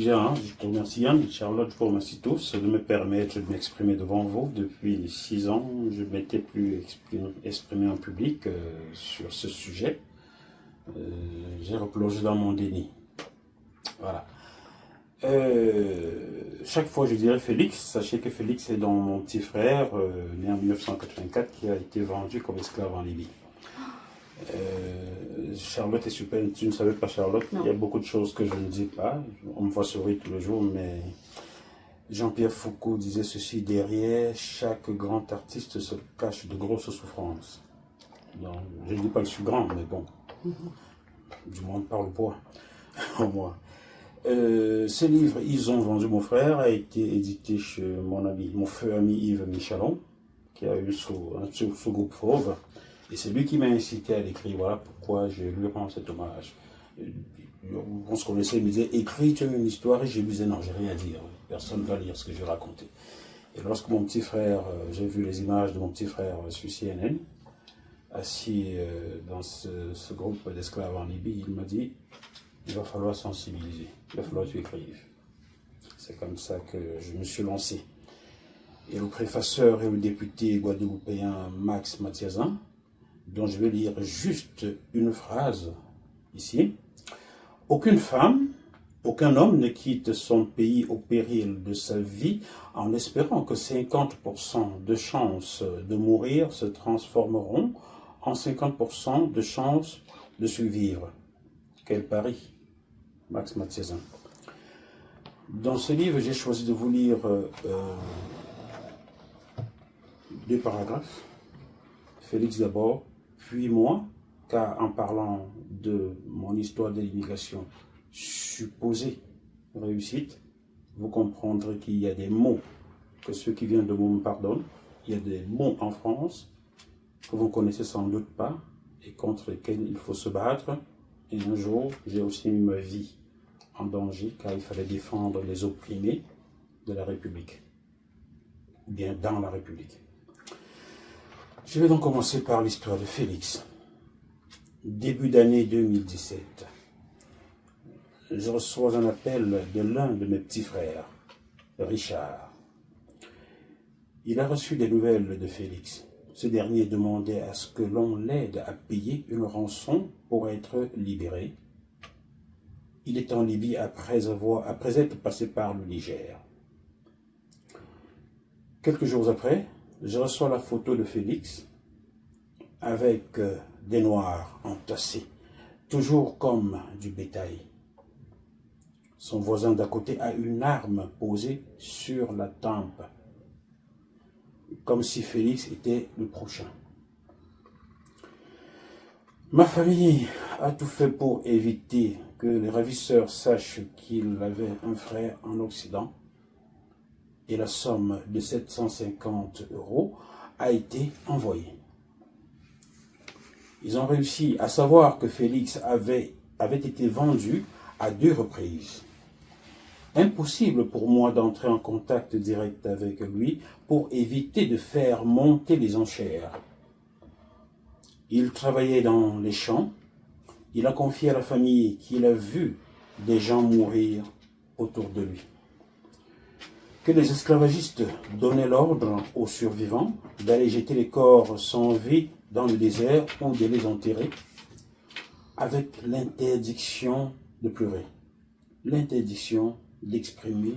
déjà, je te remercie Yann, Charlotte, je vous remercie tous de me permettre de m'exprimer devant vous. Depuis 6 ans, je ne m'étais plus exprimé en public sur ce sujet. J'ai replongé dans mon déni. Voilà. Chaque fois je dirais Félix, sachez que Félix est dans mon petit frère, né en 1984, qui a été vendu comme esclave en Libye. Charlotte est super, tu ne savais pas Charlotte, non. Il y a beaucoup de choses que je ne dis pas, on me voit sourire tous les jours, mais Jean-Pierre Foucault disait ceci: derrière chaque grand artiste se cache de grosses souffrances. Donc, je ne dis pas que je suis grand, mais bon, du moins par le poids, au moins. Ce livre, Ils ont vendu mon frère, a été édité chez mon feu ami Yves Michalon, qui a eu ce groupe Fauve. Et c'est lui qui m'a incité à l'écrire. Voilà pourquoi je lui rends cet hommage. On se connaissait, il me disait: écris une histoire, et je lui disais: non, j'ai rien à dire. Personne ne va lire ce que je vais raconter. Et lorsque mon petit frère, j'ai vu les images de mon petit frère sur CNN, assis dans ce groupe d'esclaves en Libye, il m'a dit: il va falloir sensibiliser, il va falloir que tu écrives. C'est comme ça que je me suis lancé. Et le préfaceur et le député guadeloupéen Max Mathiazin, dont je vais lire juste une phrase ici: aucune femme, aucun homme ne quitte son pays au péril de sa vie en espérant que 50% de chances de mourir se transformeront en 50% de chances de survivre. Quel pari, Max Mathiazin. Dans ce livre, j'ai choisi de vous lire 2 paragraphes. Félix d'abord, puis moi, car en parlant de mon histoire de l'immigration supposée réussite, vous comprendrez qu'il y a des mots que ceux qui viennent de moi me pardonnent. Il y a des mots en France que vous ne connaissez sans doute pas et contre lesquels il faut se battre. Et un jour, j'ai aussi mis ma vie en danger car il fallait défendre les opprimés de la République, ou bien dans la République. Je vais donc commencer par l'histoire de Félix. Début d'année 2017, je reçois un appel de l'un de mes petits frères, Richard. Il a reçu des nouvelles de Félix. Ce dernier demandait à ce que l'on l'aide à payer une rançon pour être libéré. Il est en Libye après être passé par le Niger. Quelques jours après, je reçois la photo de Félix avec des noirs entassés, toujours comme du bétail. Son voisin d'à côté a une arme posée sur la tempe, comme si Félix était le prochain. Ma famille a tout fait pour éviter que les ravisseurs sachent qu'il avait un frère en Occident, et la somme de 750 € a été envoyée. Ils ont réussi à savoir que Félix avait été vendu à 2 reprises. Impossible pour moi d'entrer en contact direct avec lui pour éviter de faire monter les enchères. Il travaillait dans les champs. Il a confié à la famille qu'il a vu des gens mourir autour de lui. Que les esclavagistes donnaient l'ordre aux survivants d'aller jeter les corps sans vie dans le désert ou de les enterrer, avec l'interdiction de pleurer, l'interdiction d'exprimer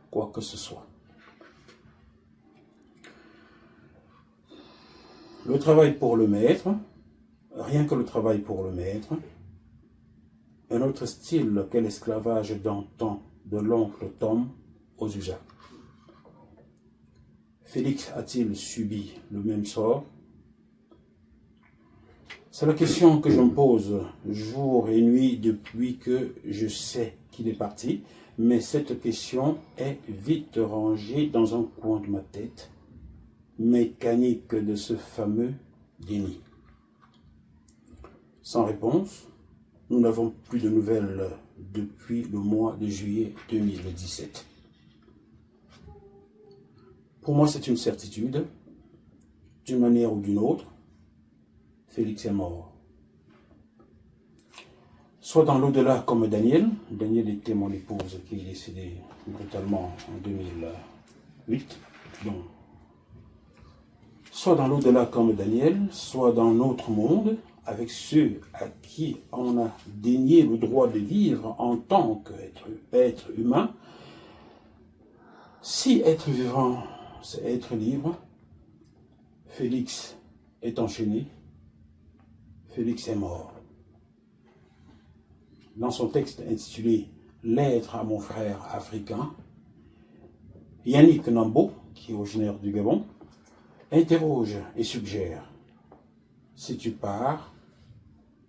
quoi que ce soit. Le travail pour le maître, rien que le travail pour le maître, un autre style que l'esclavage d'antan de l'oncle Tom aux USA. Félix a-t-il subi le même sort? C'est la question que je me pose jour et nuit depuis que je sais qu'il est parti, mais cette question est vite rangée dans un coin de ma tête, mécanique de ce fameux déni. Sans réponse, nous n'avons plus de nouvelles depuis le mois de juillet 2017. Pour moi, c'est une certitude, d'une manière ou d'une autre, Félix est mort. soit dans l'au-delà comme Daniel. Daniel était mon épouse qui est décédée brutalement en 2008. Donc, soit dans l'au-delà comme Daniel, soit dans notre monde, avec ceux à qui on a dénié le droit de vivre en tant qu'être humain. Si être vivant, c'est être libre, Félix est enchaîné, Félix est mort. Dans son texte intitulé « Lettre à mon frère africain », Yannick Nambo, qui est originaire du Gabon, interroge et suggère « Si tu pars,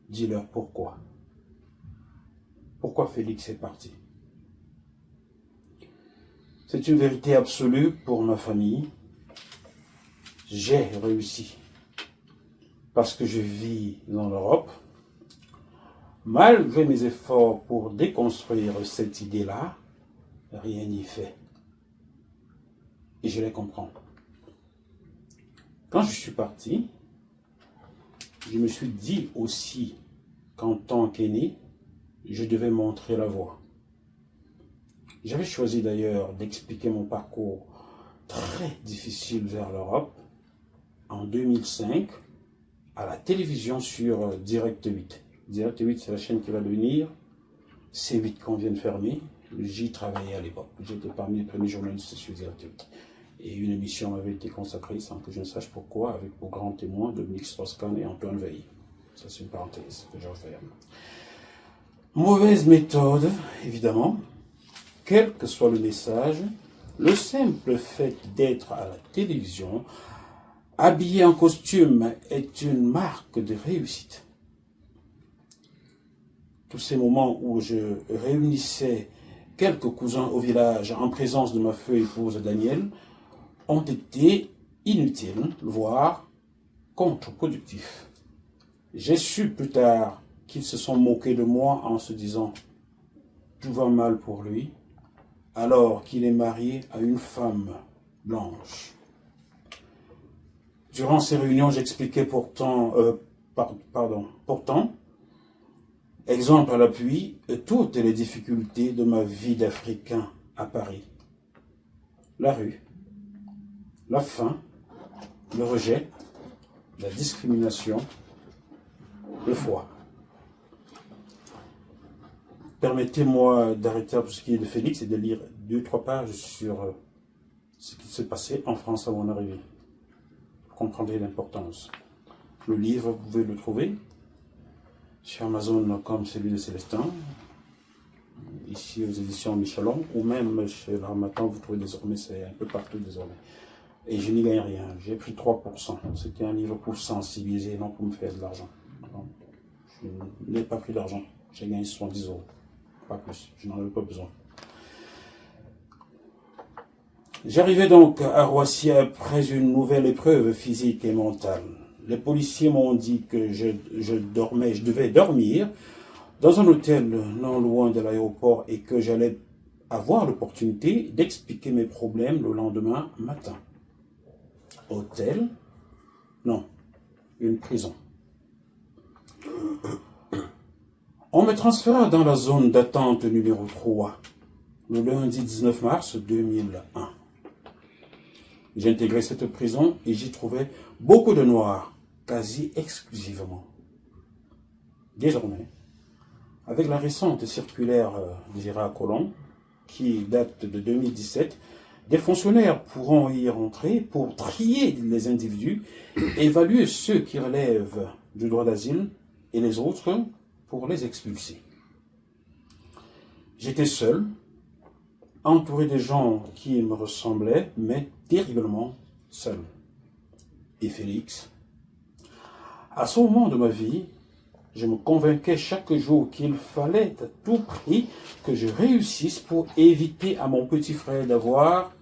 dis-leur pourquoi. Pourquoi Félix est parti ?» C'est une vérité absolue pour ma famille. J'ai réussi parce que je vis dans l'Europe. Malgré mes efforts pour déconstruire cette idée-là, rien n'y fait. Et je les comprends. Quand je suis parti, je me suis dit aussi qu'en tant qu'aîné, je devais montrer la voie. J'avais choisi d'ailleurs d'expliquer mon parcours très difficile vers l'Europe en 2005 à la télévision sur Direct 8. Direct 8, c'est la chaîne qui va devenir C8 qu'on vient de fermer. J'y travaillais à l'époque. J'étais parmi les premiers journalistes sur Direct 8. Et une émission m'avait été consacrée, sans que je ne sache pourquoi, avec pour grands témoins Dominique Strauss-Kahn et Antoine Veil. Ça, c'est une parenthèse que je referme. Mauvaise méthode, évidemment. Quel que soit le message, le simple fait d'être à la télévision, habillé en costume, est une marque de réussite. Tous ces moments où je réunissais quelques cousins au village en présence de ma feu épouse Daniel ont été inutiles, voire contre-productifs. J'ai su plus tard qu'ils se sont moqués de moi en se disant « tout va mal pour lui », alors qu'il est marié à une femme blanche. Durant ces réunions, j'expliquais pourtant, exemple à l'appui, toutes les difficultés de ma vie d'Africain à Paris. La rue, la faim, le rejet, la discrimination, le foie. Permettez-moi d'arrêter pour ce qui est de Félix et de lire 2-3 pages sur ce qui s'est passé en France à mon arrivée. Vous comprendrez l'importance. Le livre, vous pouvez le trouver sur Amazon comme celui de Célestin, ici aux éditions Michelon, ou même chez l'Harmattan, vous trouvez désormais, c'est un peu partout désormais. Et je n'y gagne rien, j'ai pris 3%. C'était un livre pour sensibiliser, non pour me faire de l'argent. Je n'ai pas pris d'argent, j'ai gagné 70 €. Pas plus, je n'en avais pas besoin. J'arrivais donc à Roissy après une nouvelle épreuve physique et mentale. Les policiers m'ont dit que je devais dormir dans un hôtel non loin de l'aéroport et que j'allais avoir l'opportunité d'expliquer mes problèmes le lendemain matin. Hôtel? Non, une prison. On me transféra dans la zone d'attente numéro 3, le lundi 19 mars 2001. J'ai intégré cette prison et j'y trouvais beaucoup de noirs, quasi exclusivement. Désormais, avec la récente circulaire de Gérard Collomb, qui date de 2017, des fonctionnaires pourront y rentrer pour trier les individus, évaluer ceux qui relèvent du droit d'asile et les autres pour les expulser. J'étais seul, entouré de gens qui me ressemblaient, mais terriblement seul. Et Félix? À ce moment de ma vie, je me convainquais chaque jour qu'il fallait à tout prix que je réussisse pour éviter à mon petit frère d'avoir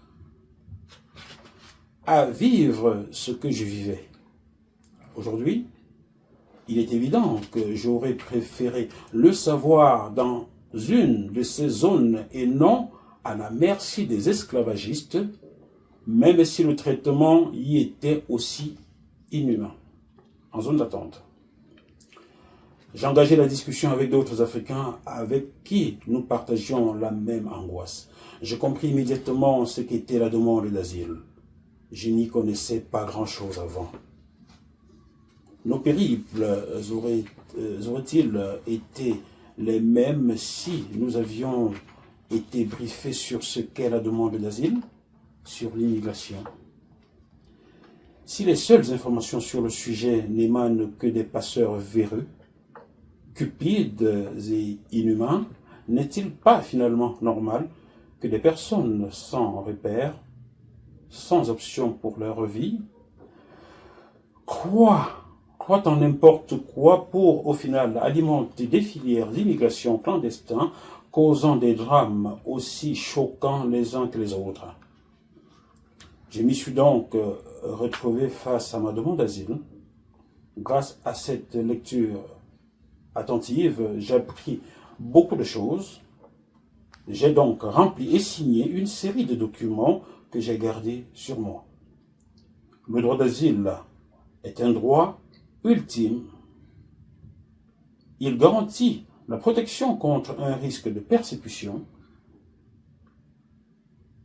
à vivre ce que je vivais. Aujourd'hui, il est évident que j'aurais préféré le savoir dans une de ces zones et non à la merci des esclavagistes, même si le traitement y était aussi inhumain, en zone d'attente. J'ai engagé la discussion avec d'autres Africains avec qui nous partagions la même angoisse. J'ai compris immédiatement ce qu'était la demande d'asile. Je n'y connaissais pas grand-chose avant. Nos périples auraient-ils été les mêmes si nous avions été briefés sur ce qu'est la demande d'asile, sur l'immigration? Si les seules informations sur le sujet n'émanent que des passeurs véreux, cupides et inhumains, n'est-il pas finalement normal que des personnes sans repères, sans option pour leur vie, croient en n'importe quoi pour, au final, alimenter des filières d'immigration clandestine, causant des drames aussi choquants les uns que les autres? Je m'y suis donc retrouvé face à ma demande d'asile. Grâce à cette lecture attentive, j'ai appris beaucoup de choses. J'ai donc rempli et signé une série de documents que j'ai gardés sur moi. Le droit d'asile est un droit ultime. Il garantit la protection contre un risque de persécution.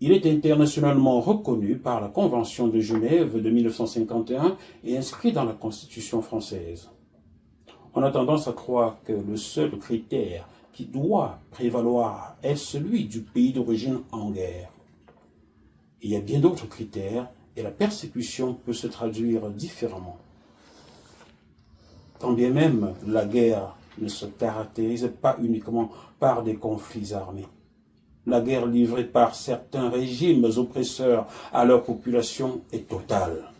Il est internationalement reconnu par la Convention de Genève de 1951 et inscrit dans la Constitution française. On a tendance à croire que le seul critère qui doit prévaloir est celui du pays d'origine en guerre. Il y a bien d'autres critères et la persécution peut se traduire différemment. Quand bien même la guerre ne se caractérise pas uniquement par des conflits armés. La guerre livrée par certains régimes oppresseurs à leur population est totale.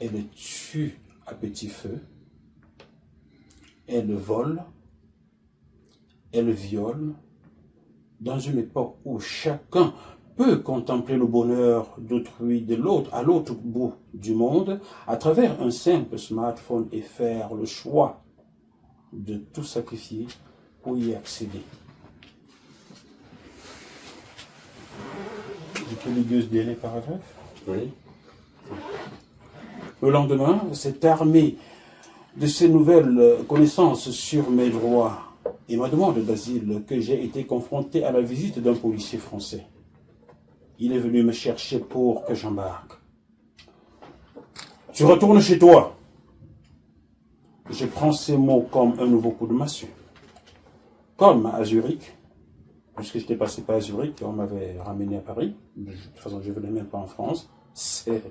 Elle tue à petit feu, elle vole, elle viole, dans une époque où chacun peut contempler le bonheur d'autrui à l'autre bout du monde à travers un simple smartphone et faire le choix de tout sacrifier pour y accéder. Je peux lire ce dernier paragraphe? Oui. Le lendemain, c'est armé de ces nouvelles connaissances sur mes droits et ma demande d'asile que j'ai été confronté à la visite d'un policier français. Il est venu me chercher pour que j'embarque. Tu retournes chez toi. Je prends ces mots comme un nouveau coup de massue. Comme à Zurich, puisque j'étais passé par Zurich, on m'avait ramené à Paris. De toute façon, je ne venais même pas en France. C'est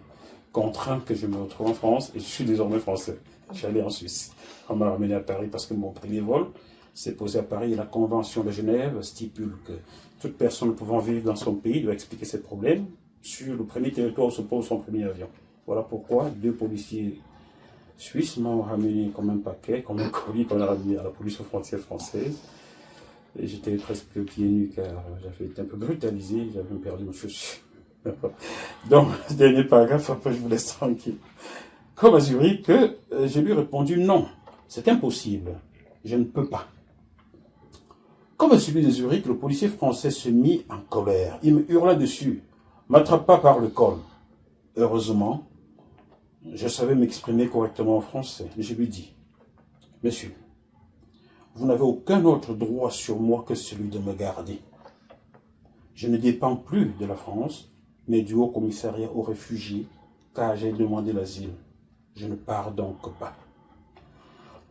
contraint que je me retrouve en France et je suis désormais français. Je suis allé en Suisse. On m'a ramené à Paris parce que mon premier vol s'est posé à Paris et la Convention de Genève stipule que toute personne pouvant vivre dans son pays doit expliquer ses problèmes sur le premier territoire où se pose son premier avion. Voilà pourquoi 2 policiers suisses m'ont ramené comme un paquet, comme un colis qu'on a ramené à la police aux frontières françaises. Et j'étais presque pieds nus car j'avais été un peu brutalisé, j'avais même perdu mes chaussures. Donc, dernier paragraphe, après je vous laisse tranquille. Comme à Zurich, je lui ai répondu non, c'est impossible, je ne peux pas. Comme à celui de Zurich, le policier français se mit en colère. Il me hurla dessus, m'attrapa par le col. Heureusement, je savais m'exprimer correctement en français. Je lui dis, monsieur, vous n'avez aucun autre droit sur moi que celui de me garder. Je ne dépends plus de la France, mais du Haut Commissariat aux réfugiés, car j'ai demandé l'asile. Je ne pars donc pas.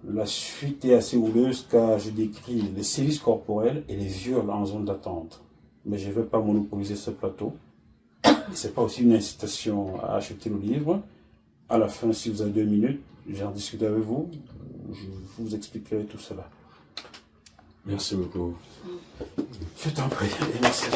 La suite est assez houleuse car je décris les sévices corporels et les viols en zone d'attente. Mais je ne vais pas monopoliser ce plateau. Ce n'est pas aussi une incitation à acheter le livre. À la fin, si vous avez 2 minutes, j'en discute avec vous. Je vous expliquerai tout cela. Merci beaucoup. Je t'en prie. Merci.